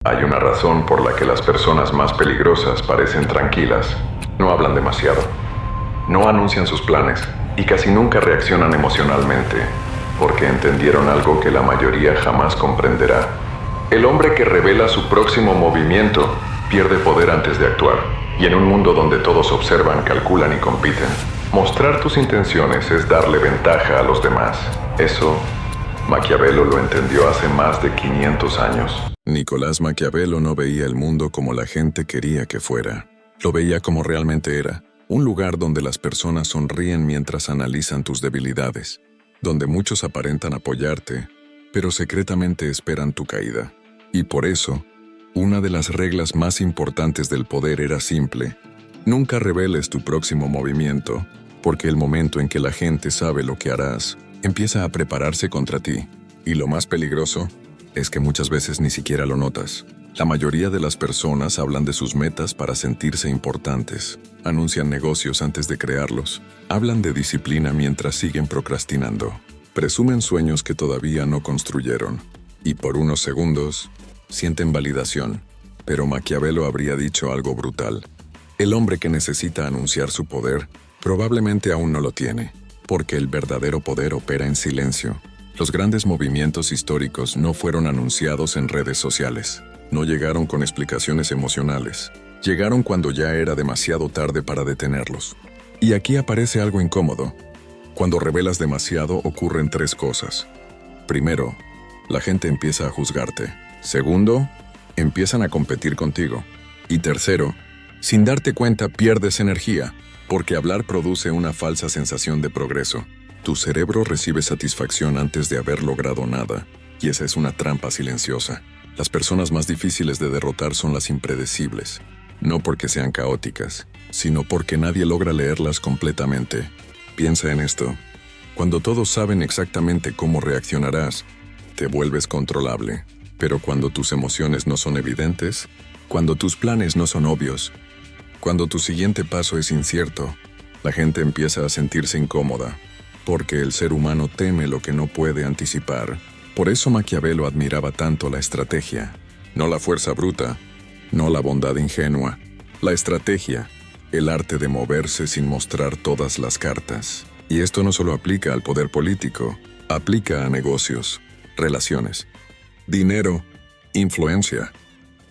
Hay una razón por la que las personas más peligrosas parecen tranquilas. No hablan demasiado. No anuncian sus planes y casi nunca reaccionan emocionalmente, porque entendieron algo que la mayoría jamás comprenderá. El hombre que revela su próximo movimiento pierde poder antes de actuar. Y en un mundo donde todos observan, calculan y compiten, mostrar tus intenciones es darle ventaja a los demás. Eso, Maquiavelo lo entendió hace más de 500 años. Nicolás Maquiavelo no veía el mundo como la gente quería que fuera. Lo veía como realmente era. Un lugar donde las personas sonríen mientras analizan tus debilidades. Donde muchos aparentan apoyarte, pero secretamente esperan tu caída. Y por eso, una de las reglas más importantes del poder era simple: nunca reveles tu próximo movimiento, porque el momento en que la gente sabe lo que harás, empieza a prepararse contra ti. Y lo más peligroso es que muchas veces ni siquiera lo notas. La mayoría de las personas hablan de sus metas para sentirse importantes, anuncian negocios antes de crearlos, hablan de disciplina mientras siguen procrastinando, presumen sueños que todavía no construyeron, y por unos segundos sienten validación. Pero Maquiavelo habría dicho algo brutal: el hombre que necesita anunciar su poder probablemente aún no lo tiene, porque el verdadero poder opera en silencio. Los grandes movimientos históricos no fueron anunciados en redes sociales. No llegaron con explicaciones emocionales. Llegaron cuando ya era demasiado tarde para detenerlos. Y aquí aparece algo incómodo. Cuando revelas demasiado ocurren tres cosas. Primero, la gente empieza a juzgarte. Segundo, empiezan a competir contigo. Y tercero, sin darte cuenta pierdes energía, porque hablar produce una falsa sensación de progreso. Tu cerebro recibe satisfacción antes de haber logrado nada, y esa es una trampa silenciosa. Las personas más difíciles de derrotar son las impredecibles, no porque sean caóticas, sino porque nadie logra leerlas completamente. Piensa en esto: cuando todos saben exactamente cómo reaccionarás, te vuelves controlable. Pero cuando tus emociones no son evidentes, cuando tus planes no son obvios, cuando tu siguiente paso es incierto, la gente empieza a sentirse incómoda, porque el ser humano teme lo que no puede anticipar. Por eso Maquiavelo admiraba tanto la estrategia, no la fuerza bruta, no la bondad ingenua. La estrategia, el arte de moverse sin mostrar todas las cartas. Y esto no solo aplica al poder político, aplica a negocios, relaciones, dinero, influencia,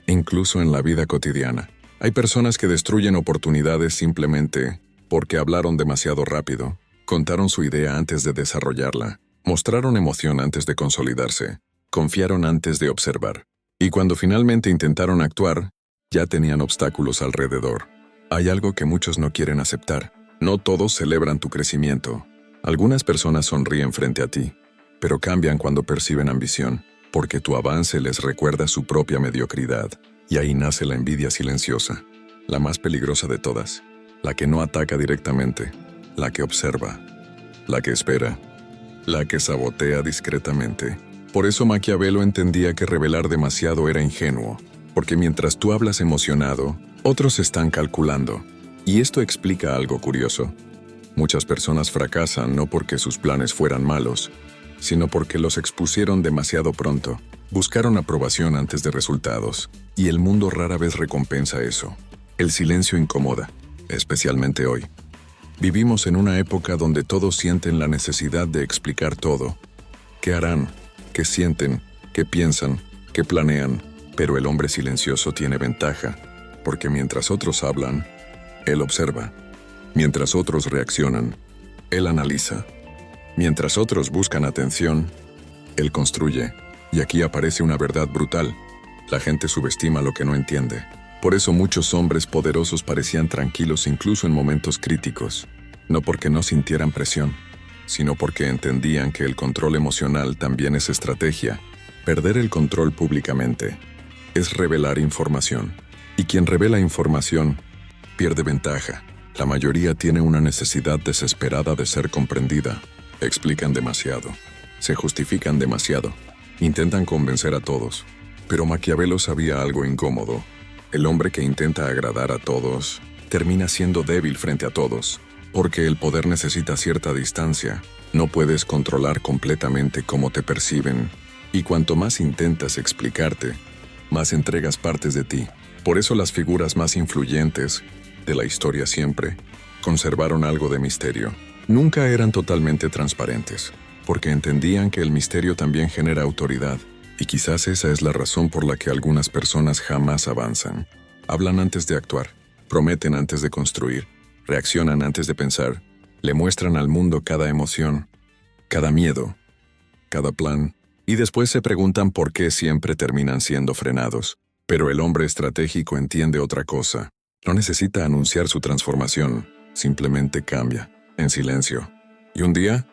incluso en la vida cotidiana. Hay personas que destruyen oportunidades simplemente porque hablaron demasiado rápido, contaron su idea antes de desarrollarla, mostraron emoción antes de consolidarse, confiaron antes de observar. Y cuando finalmente intentaron actuar, ya tenían obstáculos alrededor. Hay algo que muchos no quieren aceptar. No todos celebran tu crecimiento. Algunas personas sonríen frente a ti, pero cambian cuando perciben ambición, porque tu avance les recuerda su propia mediocridad. Y ahí nace la envidia silenciosa, la más peligrosa de todas, la que no ataca directamente, la que observa, la que espera, la que sabotea discretamente. Por eso Maquiavelo entendía que revelar demasiado era ingenuo, porque mientras tú hablas emocionado, otros están calculando. Y esto explica algo curioso. Muchas personas fracasan no porque sus planes fueran malos, sino porque los expusieron demasiado pronto. Buscaron aprobación antes de resultados, y el mundo rara vez recompensa eso. El silencio incomoda, especialmente hoy. Vivimos en una época donde todos sienten la necesidad de explicar todo. ¿Qué harán? ¿Qué sienten? ¿Qué piensan? ¿Qué planean? Pero el hombre silencioso tiene ventaja, porque mientras otros hablan, él observa. Mientras otros reaccionan, él analiza. Mientras otros buscan atención, él construye. Y aquí aparece una verdad brutal: la gente subestima lo que no entiende. Por eso muchos hombres poderosos parecían tranquilos incluso en momentos críticos, no porque no sintieran presión, sino porque entendían que el control emocional también es estrategia. Perder el control públicamente es revelar información, y quien revela información pierde ventaja. La mayoría tiene una necesidad desesperada de ser comprendida. Explican demasiado, se justifican demasiado, intentan convencer a todos. Pero Maquiavelo sabía algo incómodo: el hombre que intenta agradar a todos termina siendo débil frente a todos, porque el poder necesita cierta distancia. No puedes controlar completamente cómo te perciben, y cuanto más intentas explicarte, más entregas partes de ti. Por eso las figuras más influyentes de la historia siempre conservaron algo de misterio. Nunca eran totalmente transparentes, porque entendían que el misterio también genera autoridad, y quizás esa es la razón por la que algunas personas jamás avanzan. Hablan antes de actuar, prometen antes de construir, reaccionan antes de pensar, le muestran al mundo cada emoción, cada miedo, cada plan, y después se preguntan por qué siempre terminan siendo frenados. Pero el hombre estratégico entiende otra cosa. No necesita anunciar su transformación, simplemente cambia, en silencio. Y un día,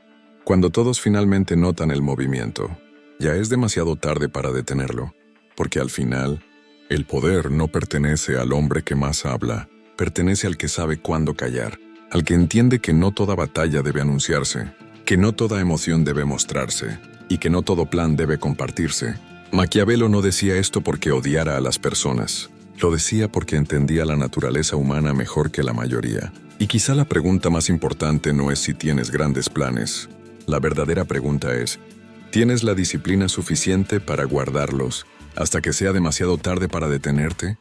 cuando todos finalmente notan el movimiento, ya es demasiado tarde para detenerlo, porque al final, el poder no pertenece al hombre que más habla, pertenece al que sabe cuándo callar, al que entiende que no toda batalla debe anunciarse, que no toda emoción debe mostrarse, y que no todo plan debe compartirse. Maquiavelo no decía esto porque odiara a las personas, lo decía porque entendía la naturaleza humana mejor que la mayoría. Y quizá la pregunta más importante no es si tienes grandes planes. La verdadera pregunta es, ¿tienes la disciplina suficiente para guardarlos hasta que sea demasiado tarde para detenerte?